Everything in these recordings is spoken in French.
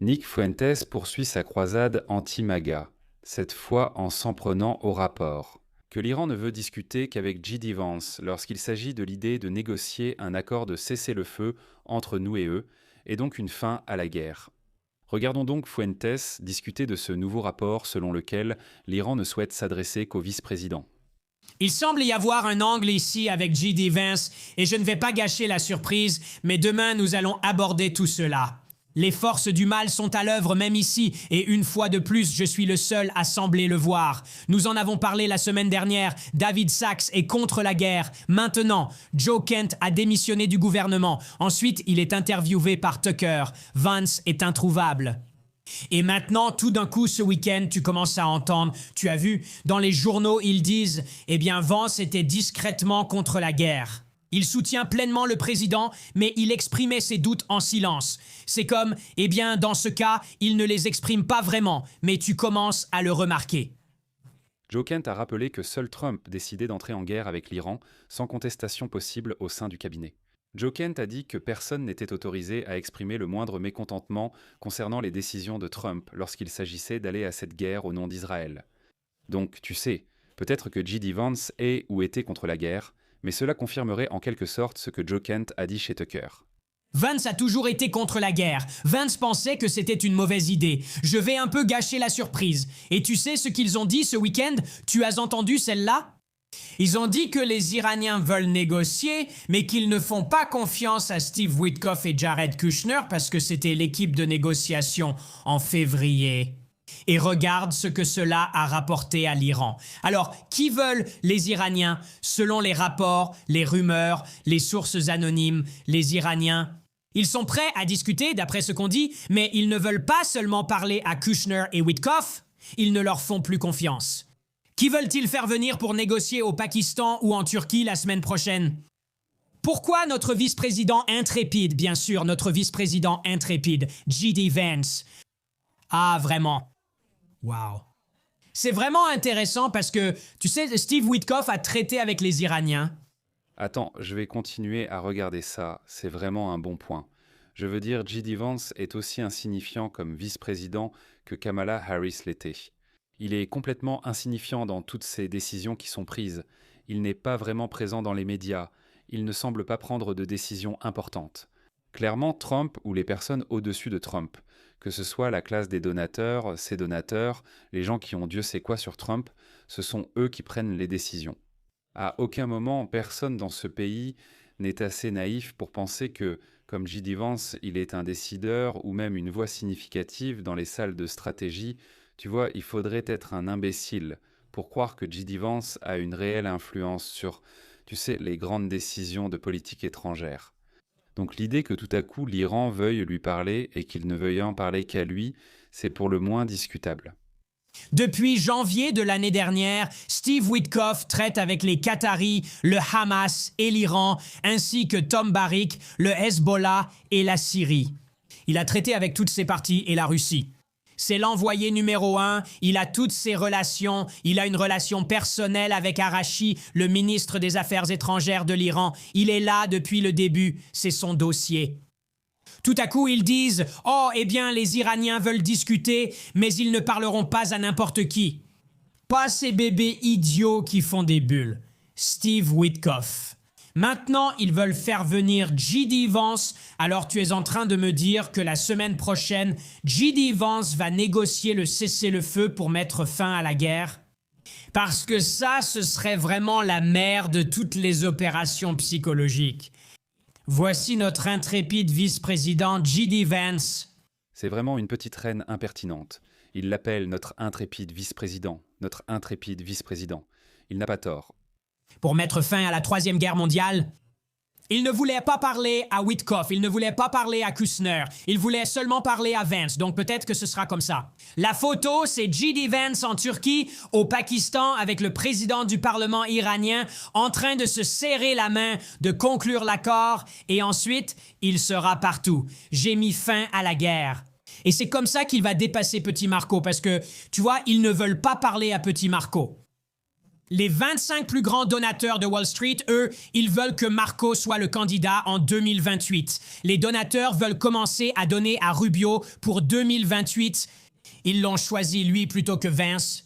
Nick Fuentes poursuit sa croisade anti-MAGA, cette fois en s'en prenant au rapport, que l'Iran ne veut discuter qu'avec J.D. Vance lorsqu'il s'agit de l'idée de négocier un accord de cessez-le-feu entre nous et eux, et donc une fin à la guerre. Regardons donc Fuentes discuter de ce nouveau rapport selon lequel l'Iran ne souhaite s'adresser qu'au vice-président. Il semble y avoir un angle ici avec J.D. Vance et je ne vais pas gâcher la surprise, mais demain nous allons aborder tout cela. Les forces du mal sont à l'œuvre même ici et une fois de plus, je suis le seul à sembler le voir. Nous en avons parlé la semaine dernière, David Sachs est contre la guerre. Maintenant, Joe Kent a démissionné du gouvernement. Ensuite, il est interviewé par Tucker. Vance est introuvable. Et maintenant, tout d'un coup, ce week-end, tu commences à entendre, tu as vu, dans les journaux, ils disent « Eh bien, Vance était discrètement contre la guerre ». Il soutient pleinement le président, mais il exprimait ses doutes en silence. C'est comme, eh bien, dans ce cas, il ne les exprime pas vraiment, mais tu commences à le remarquer. Joe Kent a rappelé que seul Trump décidait d'entrer en guerre avec l'Iran, sans contestation possible au sein du cabinet. Joe Kent a dit que personne n'était autorisé à exprimer le moindre mécontentement concernant les décisions de Trump lorsqu'il s'agissait d'aller à cette guerre au nom d'Israël. Donc, tu sais, peut-être que J.D. Vance est ou était contre la guerre, mais cela confirmerait en quelque sorte ce que Joe Kent a dit chez Tucker. Vance a toujours été contre la guerre. Vance pensait que c'était une mauvaise idée. Je vais un peu gâcher la surprise. Et tu sais ce qu'ils ont dit ce week-end? Tu as entendu celle-là? Ils ont dit que les Iraniens veulent négocier, mais qu'ils ne font pas confiance à Steve Witkoff et Jared Kushner parce que c'était l'équipe de négociation en février. Et regarde ce que cela a rapporté à l'Iran. Alors, qui veulent les Iraniens? Selon les rapports, les rumeurs, les sources anonymes, les Iraniens. Ils sont prêts à discuter, d'après ce qu'on dit, mais ils ne veulent pas seulement parler à Kushner et Witkoff, ils ne leur font plus confiance. Qui veulent-ils faire venir pour négocier au Pakistan ou en Turquie la semaine prochaine? Pourquoi notre vice-président intrépide, bien sûr, notre vice-président intrépide, J.D. Vance? Ah, vraiment. Wow. C'est vraiment intéressant parce que, tu sais, Steve Witkoff a traité avec les Iraniens. Attends, je vais continuer à regarder ça, c'est vraiment un bon point. Je veux dire, J.D. Vance est aussi insignifiant comme vice-président que Kamala Harris l'était. Il est complètement insignifiant dans toutes ces décisions qui sont prises. Il n'est pas vraiment présent dans les médias. Il ne semble pas prendre de décisions importantes. Clairement, Trump ou les personnes au-dessus de Trump, que ce soit la classe des donateurs, ses donateurs, les gens qui ont Dieu sait quoi sur Trump, ce sont eux qui prennent les décisions. À aucun moment, personne dans ce pays n'est assez naïf pour penser que, comme J.D. Vance, il est un décideur ou même une voix significative dans les salles de stratégie. Tu vois, il faudrait être un imbécile pour croire que J.D. Vance a une réelle influence sur, tu sais, les grandes décisions de politique étrangère. Donc l'idée que tout à coup l'Iran veuille lui parler et qu'il ne veuille en parler qu'à lui, c'est pour le moins discutable. Depuis janvier de l'année dernière, Steve Witkoff traite avec les Qataris, le Hamas et l'Iran, ainsi que Tom Barrick, le Hezbollah et la Syrie. Il a traité avec toutes ces parties et la Russie. C'est l'envoyé numéro 1, il a toutes ses relations, il a une relation personnelle avec Arachi, le ministre des Affaires étrangères de l'Iran. Il est là depuis le début, c'est son dossier. Tout à coup, ils disent « Oh, eh bien, les Iraniens veulent discuter, mais ils ne parleront pas à n'importe qui. » Pas ces bébés idiots qui font des bulles. Steve Witkoff. Maintenant, ils veulent faire venir J.D. Vance, alors tu es en train de me dire que la semaine prochaine, J.D. Vance va négocier le cessez-le-feu pour mettre fin à la guerre? Parce que ça, ce serait vraiment la mère de toutes les opérations psychologiques. Voici notre intrépide vice-président J.D. Vance. C'est vraiment une petite reine impertinente. Il l'appelle notre intrépide vice-président, notre intrépide vice-président. Il n'a pas tort. Pour mettre fin à la Troisième Guerre mondiale, il ne voulait pas parler à Witkoff, il ne voulait pas parler à Kushner, il voulait seulement parler à Vance, donc peut-être que ce sera comme ça. La photo, c'est J.D. Vance en Turquie, au Pakistan, avec le président du Parlement iranien, en train de se serrer la main, de conclure l'accord, et ensuite, il sera partout. J'ai mis fin à la guerre. Et c'est comme ça qu'il va dépasser Petit Marco, parce que, tu vois, ils ne veulent pas parler à Petit Marco. Les 25 plus grands donateurs de Wall Street, eux, ils veulent que Marco soit le candidat en 2028. Les donateurs veulent commencer à donner à Rubio pour 2028. Ils l'ont choisi lui plutôt que Vance.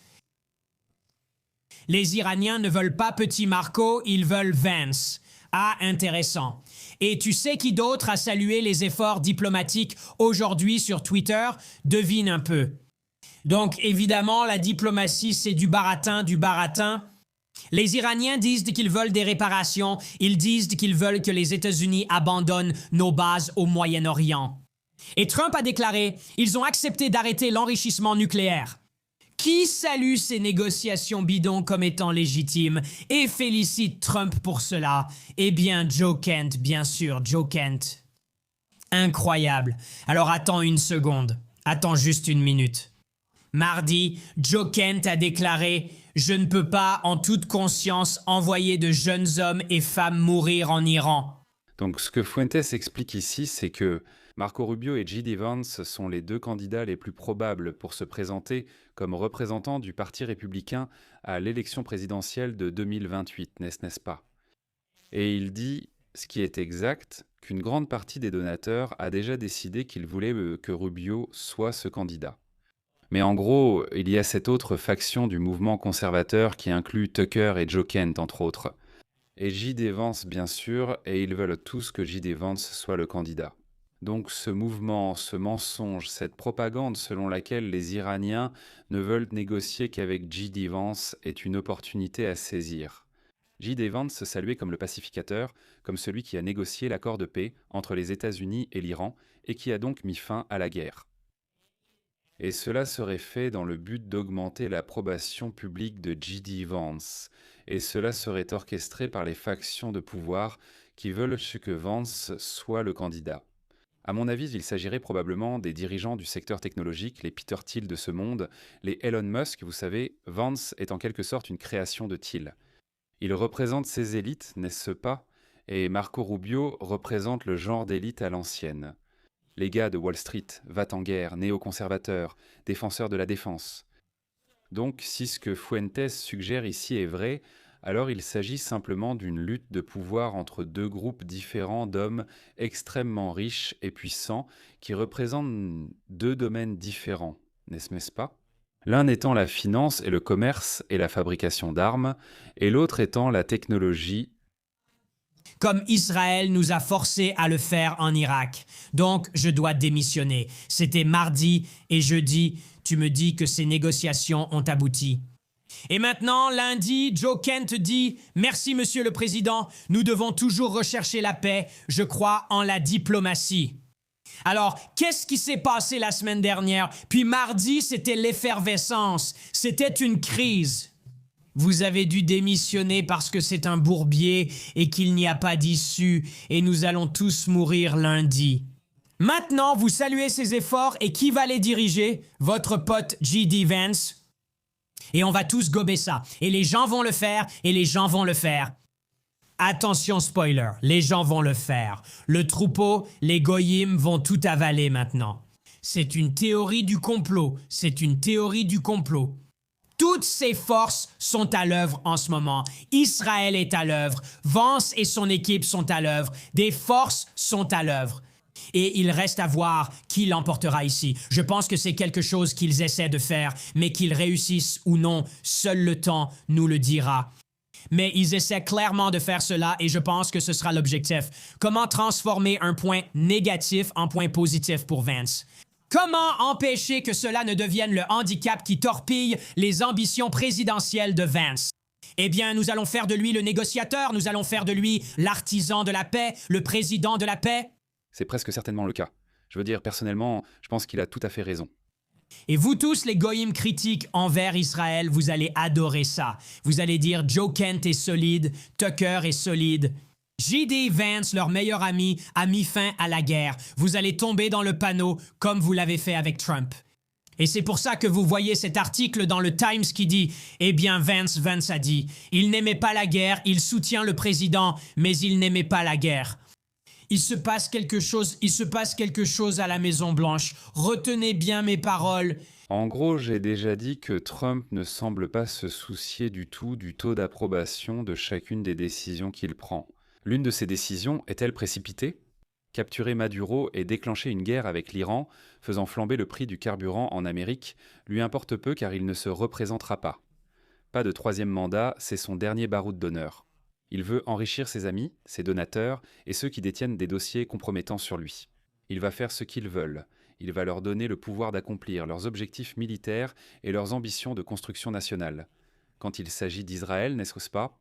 Les Iraniens ne veulent pas petit Marco, ils veulent Vance. Ah, intéressant. Et tu sais qui d'autre a salué les efforts diplomatiques aujourd'hui sur Twitter? Devine un peu. Donc, évidemment, la diplomatie, c'est du baratin, du baratin. Les Iraniens disent qu'ils veulent des réparations. Ils disent qu'ils veulent que les États-Unis abandonnent nos bases au Moyen-Orient. Et Trump a déclaré, ils ont accepté d'arrêter l'enrichissement nucléaire. Qui salue ces négociations bidons comme étant légitimes et félicite Trump pour cela? Eh bien, Joe Kent, bien sûr, Joe Kent. Incroyable. Alors attends une seconde. Attends juste une minute. Mardi, Joe Kent a déclaré « Je ne peux pas, en toute conscience, envoyer de jeunes hommes et femmes mourir en Iran. » Donc ce que Fuentes explique ici, c'est que Marco Rubio et J.D. Vance sont les deux candidats les plus probables pour se présenter comme représentants du Parti républicain à l'élection présidentielle de 2028, n'est-ce pas? Et il dit, ce qui est exact, qu'une grande partie des donateurs a déjà décidé qu'ils voulaient que Rubio soit ce candidat. Mais en gros, il y a cette autre faction du mouvement conservateur qui inclut Tucker et Joe Kent, entre autres. Et J.D. Vance, bien sûr, et ils veulent tous que J.D. Vance soit le candidat. Donc ce mouvement, ce mensonge, cette propagande selon laquelle les Iraniens ne veulent négocier qu'avec J.D. Vance est une opportunité à saisir. J.D. Vance se saluait comme le pacificateur, comme celui qui a négocié l'accord de paix entre les États-Unis et l'Iran et qui a donc mis fin à la guerre. Et cela serait fait dans le but d'augmenter l'approbation publique de J.D. Vance. Et cela serait orchestré par les factions de pouvoir qui veulent que Vance soit le candidat. À mon avis, il s'agirait probablement des dirigeants du secteur technologique, les Peter Thiel de ce monde, les Elon Musk, vous savez, Vance est en quelque sorte une création de Thiel. Il représente ces élites, n'est-ce pas? Et Marco Rubio représente le genre d'élite à l'ancienne. Les gars de Wall Street, va-t-en-guerre, néoconservateurs, défenseurs de la défense. Donc, si ce que Fuentes suggère ici est vrai, alors il s'agit simplement d'une lutte de pouvoir entre deux groupes différents d'hommes extrêmement riches et puissants qui représentent deux domaines différents, n'est-ce pas? L'un étant la finance et le commerce et la fabrication d'armes, et l'autre étant la technologie. Comme Israël nous a forcés à le faire en Irak. Donc, je dois démissionner. C'était mardi et jeudi, tu me dis que ces négociations ont abouti. Et maintenant, lundi, Joe Kent dit « Merci, Monsieur le Président, nous devons toujours rechercher la paix. Je crois en la diplomatie. » Alors, qu'est-ce qui s'est passé la semaine dernière? Puis mardi, c'était l'effervescence. C'était une crise. Vous avez dû démissionner parce que c'est un bourbier et qu'il n'y a pas d'issue et nous allons tous mourir lundi. Maintenant, vous saluez ces efforts et qui va les diriger? Votre pote J.D. Vance. Et on va tous gober ça. Et les gens vont le faire, et les gens vont le faire. Attention spoiler, les gens vont le faire. Le troupeau, les goyim vont tout avaler maintenant. C'est une théorie du complot. C'est une théorie du complot. Toutes ces forces sont à l'œuvre en ce moment. Israël est à l'œuvre. Vance et son équipe sont à l'œuvre. Des forces sont à l'œuvre. Et il reste à voir qui l'emportera ici. Je pense que c'est quelque chose qu'ils essaient de faire, mais qu'ils réussissent ou non, seul le temps nous le dira. Mais ils essaient clairement de faire cela et je pense que ce sera l'objectif. Comment transformer un point négatif en point positif pour Vance? Comment empêcher que cela ne devienne le handicap qui torpille les ambitions présidentielles de Vance? Eh bien, nous allons faire de lui le négociateur, nous allons faire de lui l'artisan de la paix, le président de la paix. C'est presque certainement le cas. Je veux dire, personnellement, je pense qu'il a tout à fait raison. Et vous tous, les goyim critiques envers Israël, vous allez adorer ça. Vous allez dire Joe Kent est solide, Tucker est solide. J.D. Vance, leur meilleur ami, a mis fin à la guerre. Vous allez tomber dans le panneau comme vous l'avez fait avec Trump. Et c'est pour ça que vous voyez cet article dans le Times qui dit « Eh bien, Vance a dit, il n'aimait pas la guerre, il soutient le président, mais il n'aimait pas la guerre. » il se passe quelque chose à la Maison-Blanche. Retenez bien mes paroles. En gros, j'ai déjà dit que Trump ne semble pas se soucier du tout du taux d'approbation de chacune des décisions qu'il prend. L'une de ces décisions est-elle précipitée? Capturer Maduro et déclencher une guerre avec l'Iran, faisant flamber le prix du carburant en Amérique, lui importe peu car il ne se représentera pas. Pas de troisième mandat, c'est son dernier baroud d'honneur. Il veut enrichir ses amis, ses donateurs et ceux qui détiennent des dossiers compromettants sur lui. Il va faire ce qu'ils veulent. Il va leur donner le pouvoir d'accomplir leurs objectifs militaires et leurs ambitions de construction nationale. Quand il s'agit d'Israël, n'est-ce pas?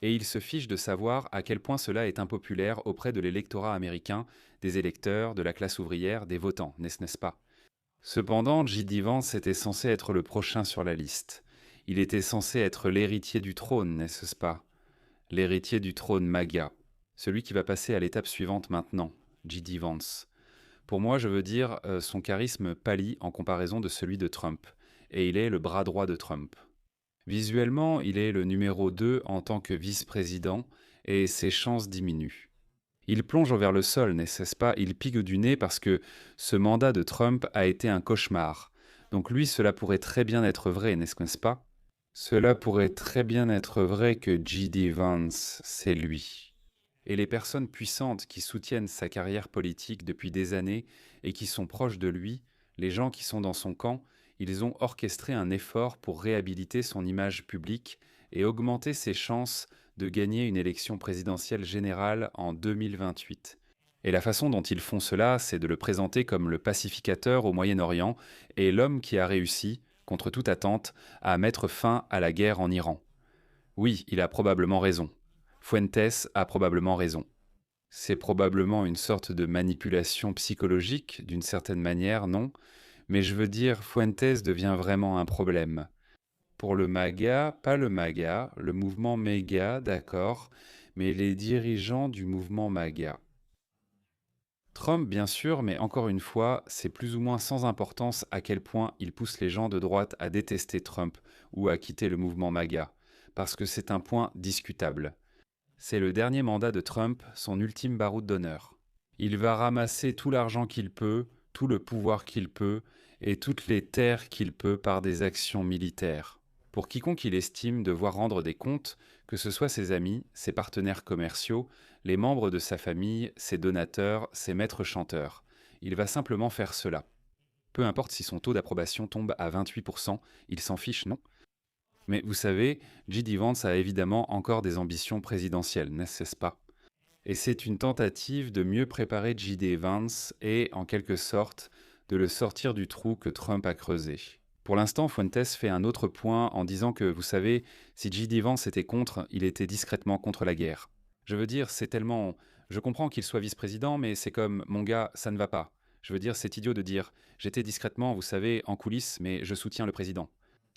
Et il se fiche de savoir à quel point cela est impopulaire auprès de l'électorat américain, des électeurs, de la classe ouvrière, des votants, n'est-ce pas? Cependant, J.D. Vance était censé être le prochain sur la liste. Il était censé être l'héritier du trône, n'est-ce pas? L'héritier du trône MAGA. Celui qui va passer à l'étape suivante maintenant, J.D. Vance. Pour moi, je veux dire, son charisme pâlit en comparaison de celui de Trump. Et il est le bras droit de Trump. Visuellement, il est le numéro 2 en tant que vice-président, et ses chances diminuent. Il plonge vers le sol, n'est-ce pas? Il pique du nez parce que ce mandat de Trump a été un cauchemar. Donc lui, cela pourrait très bien être vrai, n'est-ce pas? Cela pourrait très bien être vrai que J.D. Vance, c'est lui. Et les personnes puissantes qui soutiennent sa carrière politique depuis des années et qui sont proches de lui, les gens qui sont dans son camp, ils ont orchestré un effort pour réhabiliter son image publique et augmenter ses chances de gagner une élection présidentielle générale en 2028. Et la façon dont ils font cela, c'est de le présenter comme le pacificateur au Moyen-Orient et l'homme qui a réussi, contre toute attente, à mettre fin à la guerre en Iran. Oui, il a probablement raison. Fuentes a probablement raison. C'est probablement une sorte de manipulation psychologique, d'une certaine manière, non? Mais je veux dire, Fuentes devient vraiment un problème. Pour le MAGA, pas le MAGA, le mouvement méga, d'accord, mais les dirigeants du mouvement MAGA. Trump, bien sûr, mais encore une fois, c'est plus ou moins sans importance à quel point il pousse les gens de droite à détester Trump ou à quitter le mouvement MAGA, parce que c'est un point discutable. C'est le dernier mandat de Trump, son ultime baroud d'honneur. Il va ramasser tout l'argent qu'il peut, tout le pouvoir qu'il peut, et toutes les terres qu'il peut par des actions militaires. Pour quiconque il estime devoir rendre des comptes, que ce soit ses amis, ses partenaires commerciaux, les membres de sa famille, ses donateurs, ses maîtres chanteurs. Il va simplement faire cela. Peu importe si son taux d'approbation tombe à 28%, il s'en fiche, non? Mais vous savez, J.D. Vance a évidemment encore des ambitions présidentielles, n'est-ce pas? Et c'est une tentative de mieux préparer J.D. Vance et, en quelque sorte, de le sortir du trou que Trump a creusé. Pour l'instant, Fuentes fait un autre point en disant que, vous savez, si J.D. Vance était contre, il était discrètement contre la guerre. Je veux dire, c'est tellement... Je comprends qu'il soit vice-président, mais c'est comme, mon gars, ça ne va pas. Je veux dire, c'est idiot de dire, j'étais discrètement, vous savez, en coulisses, mais je soutiens le président.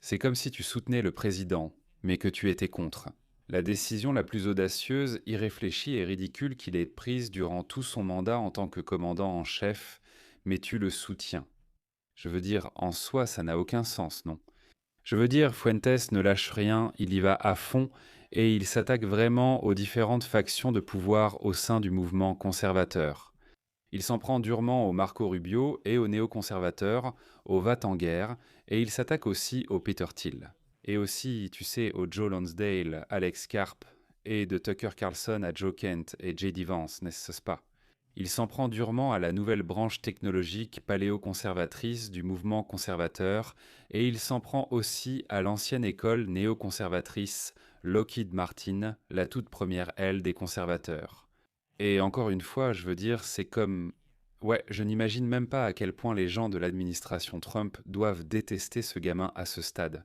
C'est comme si tu soutenais le président, mais que tu étais contre. La décision la plus audacieuse, irréfléchie et ridicule qu'il ait prise durant tout son mandat en tant que commandant en chef, mais tu le soutiens. Je veux dire, en soi, ça n'a aucun sens, non? Je veux dire, Fuentes ne lâche rien, il y va à fond, et il s'attaque vraiment aux différentes factions de pouvoir au sein du mouvement conservateur. Il s'en prend durement aux Marco Rubio et aux néoconservateurs, aux va-t-en-guerre, et il s'attaque aussi au Peter Thiel. Et aussi, tu sais, au Joe Lonsdale, Alex Karp, et de Tucker Carlson à Joe Kent et J.D. Vance, n'est-ce pas? Il s'en prend durement à la nouvelle branche technologique paléoconservatrice du mouvement conservateur, et il s'en prend aussi à l'ancienne école néoconservatrice Lockheed Martin, la toute première aile des conservateurs. Et encore une fois, je veux dire, c'est comme... Ouais, je n'imagine même pas à quel point les gens de l'administration Trump doivent détester ce gamin à ce stade.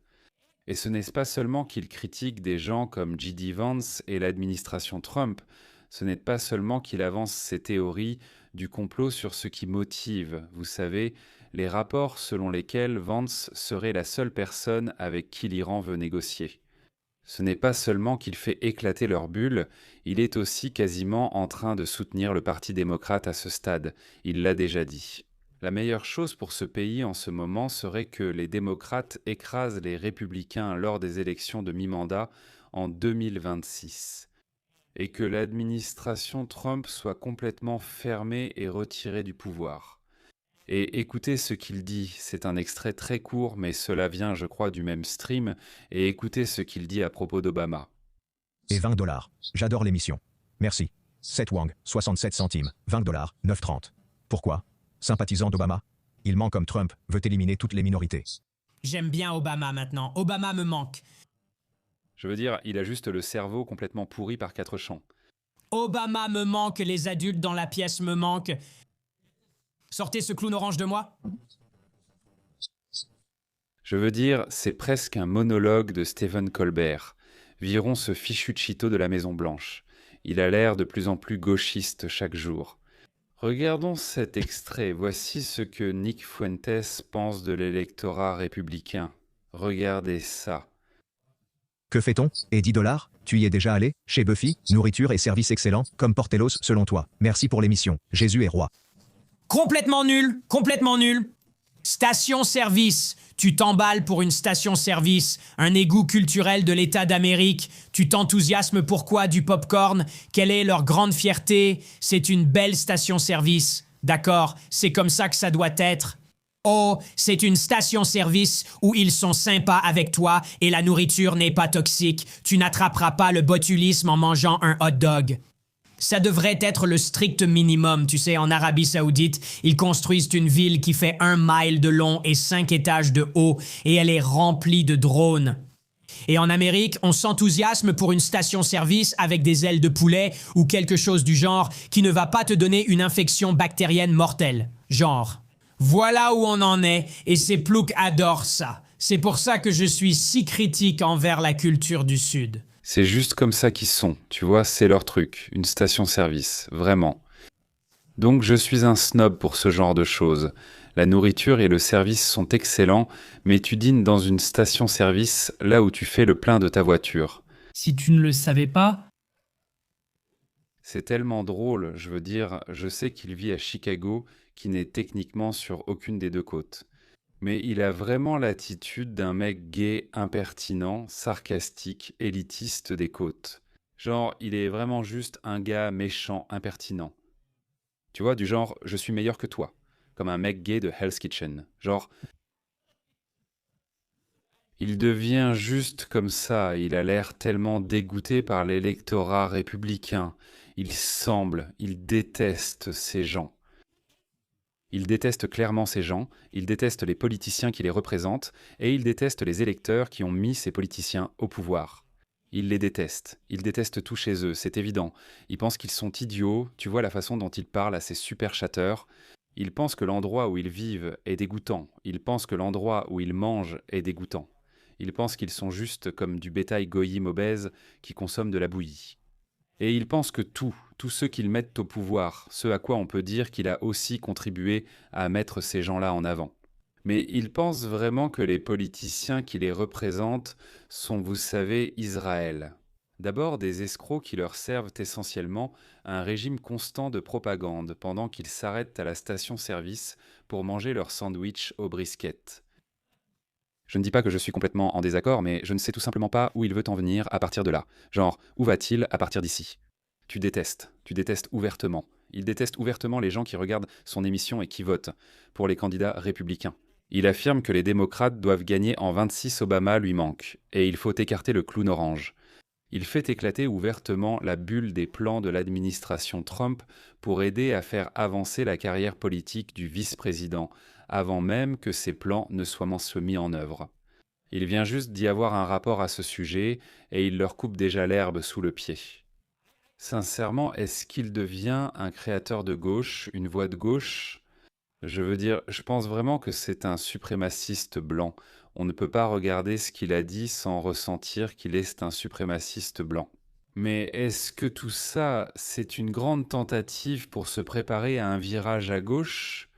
Et ce n'est pas seulement qu'il critique des gens comme J.D. Vance et l'administration Trump, ce n'est pas seulement qu'il avance ses théories du complot sur ce qui motive, vous savez, les rapports selon lesquels Vance serait la seule personne avec qui l'Iran veut négocier. Ce n'est pas seulement qu'il fait éclater leur bulle, il est aussi quasiment en train de soutenir le Parti démocrate à ce stade, il l'a déjà dit. La meilleure chose pour ce pays en ce moment serait que les démocrates écrasent les républicains lors des élections de mi-mandat en 2026. et que l'administration Trump soit complètement fermée et retirée du pouvoir. Et écoutez ce qu'il dit, c'est un extrait très court, mais cela vient, je crois, du même stream, et écoutez ce qu'il dit à propos d'Obama. Et $20. J'adore l'émission. Merci. Seth Wang, 67 centimes. $20, 9,30. Pourquoi? Sympathisant d'Obama? Il ment comme Trump, veut éliminer toutes les minorités. J'aime bien Obama maintenant. Obama me manque. Je veux dire, il a juste le cerveau complètement pourri par 4 champs. Obama me manque, les adultes dans la pièce me manquent. Sortez ce clown orange de moi. Je veux dire, c'est presque un monologue de Stephen Colbert. Virons ce fichu Cheeto de la Maison-Blanche. Il a l'air de plus en plus gauchiste chaque jour. Regardons cet extrait. Voici ce que Nick Fuentes pense de l'électorat républicain. Regardez ça. Que fait-on? Et $10? Tu y es déjà allé? Chez Buffy, nourriture et service excellent, comme Portelos selon toi. Merci pour l'émission. Jésus est roi. Complètement nul, complètement nul. Station-service. Tu t'emballes pour une station-service, un égout culturel de l'État d'Amérique. Tu t'enthousiasmes pourquoi du pop-corn? Quelle est leur grande fierté? C'est une belle station-service. D'accord, c'est comme ça que ça doit être. Oh, c'est une station-service où ils sont sympas avec toi et la nourriture n'est pas toxique. Tu n'attraperas pas le botulisme en mangeant un hot dog. Ça devrait être le strict minimum. Tu sais, en Arabie Saoudite, ils construisent une ville qui fait 1 mile de long et 5 étages de haut, et elle est remplie de drones. Et en Amérique, on s'enthousiasme pour une station-service avec des ailes de poulet ou quelque chose du genre qui ne va pas te donner une infection bactérienne mortelle. Genre. Voilà où on en est, et ces ploucs adorent ça. C'est pour ça que je suis si critique envers la culture du Sud. C'est juste comme ça qu'ils sont, tu vois, c'est leur truc, une station-service, vraiment. Donc je suis un snob pour ce genre de choses. La nourriture et le service sont excellents, mais tu dînes dans une station-service là où tu fais le plein de ta voiture. Si tu ne le savais pas, C'est tellement drôle, je veux dire, je sais qu'il vit à Chicago, qui n'est techniquement sur aucune des deux côtes. Mais il a vraiment l'attitude d'un mec gay impertinent, sarcastique, élitiste des côtes. Genre, il est vraiment juste un gars méchant, impertinent. Tu vois, du genre, je suis meilleur que toi. Comme un mec gay de Hell's Kitchen. Genre, il devient juste comme ça, il a l'air tellement dégoûté par l'électorat républicain. Il déteste ces gens. Il déteste clairement ces gens, il déteste les politiciens qui les représentent, et il déteste les électeurs qui ont mis ces politiciens au pouvoir. Il les déteste, il déteste tout chez eux, c'est évident. Il pense qu'ils sont idiots, tu vois la façon dont ils parlent à ces super chatteurs. Il pense que l'endroit où ils vivent est dégoûtant, il pense que l'endroit où ils mangent est dégoûtant. Il pense qu'ils sont juste comme du bétail goyim obèse qui consomme de la bouillie. Et il pense que tous ceux qu'ils mettent au pouvoir, ce à quoi on peut dire qu'il a aussi contribué à mettre ces gens-là en avant. Mais il pense vraiment que les politiciens qui les représentent sont, vous savez, Israël. D'abord des escrocs qui leur servent essentiellement à un régime constant de propagande pendant qu'ils s'arrêtent à la station-service pour manger leur sandwich au brisket. Je ne dis pas que je suis complètement en désaccord, mais je ne sais tout simplement pas où il veut en venir à partir de là. Genre, où va-t-il à partir d'ici? Tu détestes ouvertement. Il déteste ouvertement les gens qui regardent son émission et qui votent pour les candidats républicains. Il affirme que les démocrates doivent gagner en 26, Obama lui manque, et il faut écarter le clown orange. Il fait éclater ouvertement la bulle des plans de l'administration Trump pour aider à faire avancer la carrière politique du vice-président, avant même que ces plans ne soient mis en œuvre. Il vient juste d'y avoir un rapport à ce sujet, et il leur coupe déjà l'herbe sous le pied. Sincèrement, est-ce qu'il devient un créateur de gauche, une voix de gauche? Je veux dire, je pense vraiment que c'est un suprémaciste blanc. On ne peut pas regarder ce qu'il a dit sans ressentir qu'il est un suprémaciste blanc. Mais est-ce que tout ça, c'est une grande tentative pour se préparer à un virage à gauche?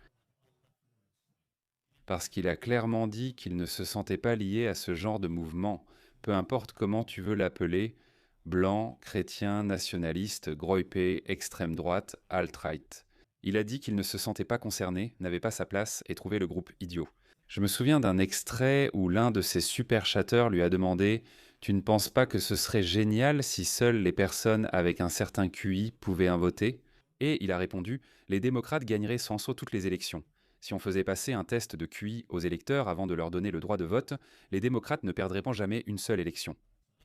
Parce qu'il a clairement dit qu'il ne se sentait pas lié à ce genre de mouvement, peu importe comment tu veux l'appeler, blanc, chrétien, nationaliste, groypé, extrême droite, alt-right. Il a dit qu'il ne se sentait pas concerné, n'avait pas sa place et trouvait le groupe idiot. Je me souviens d'un extrait où l'un de ses super chatteurs lui a demandé « Tu ne penses pas que ce serait génial si seules les personnes avec un certain QI pouvaient en voter? Et il a répondu, les démocrates gagneraient sans saut toutes les élections. Si on faisait passer un test de QI aux électeurs avant de leur donner le droit de vote, les démocrates ne perdraient jamais une seule élection.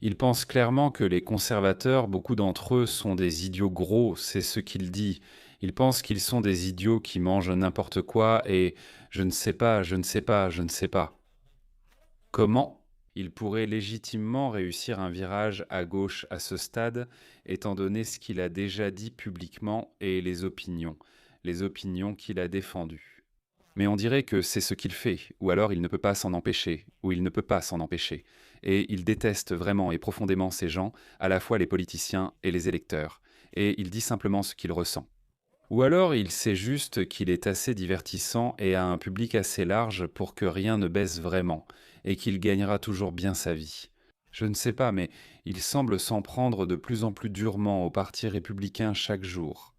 Il pense clairement que les conservateurs, beaucoup d'entre eux, sont des idiots gros, c'est ce qu'il dit. Il pense qu'ils sont des idiots qui mangent n'importe quoi et je ne sais pas, je ne sais pas, je ne sais pas. Comment il pourrait légitimement réussir un virage à gauche à ce stade, étant donné ce qu'il a déjà dit publiquement et les opinions qu'il a défendues. Mais on dirait que c'est ce qu'il fait, ou alors il ne peut pas s'en empêcher, ou il ne peut pas s'en empêcher. Et il déteste vraiment et profondément ces gens, à la fois les politiciens et les électeurs, et il dit simplement ce qu'il ressent. Ou alors il sait juste qu'il est assez divertissant et a un public assez large pour que rien ne baisse vraiment, et qu'il gagnera toujours bien sa vie. Je ne sais pas, mais il semble s'en prendre de plus en plus durement au Parti républicain chaque jour.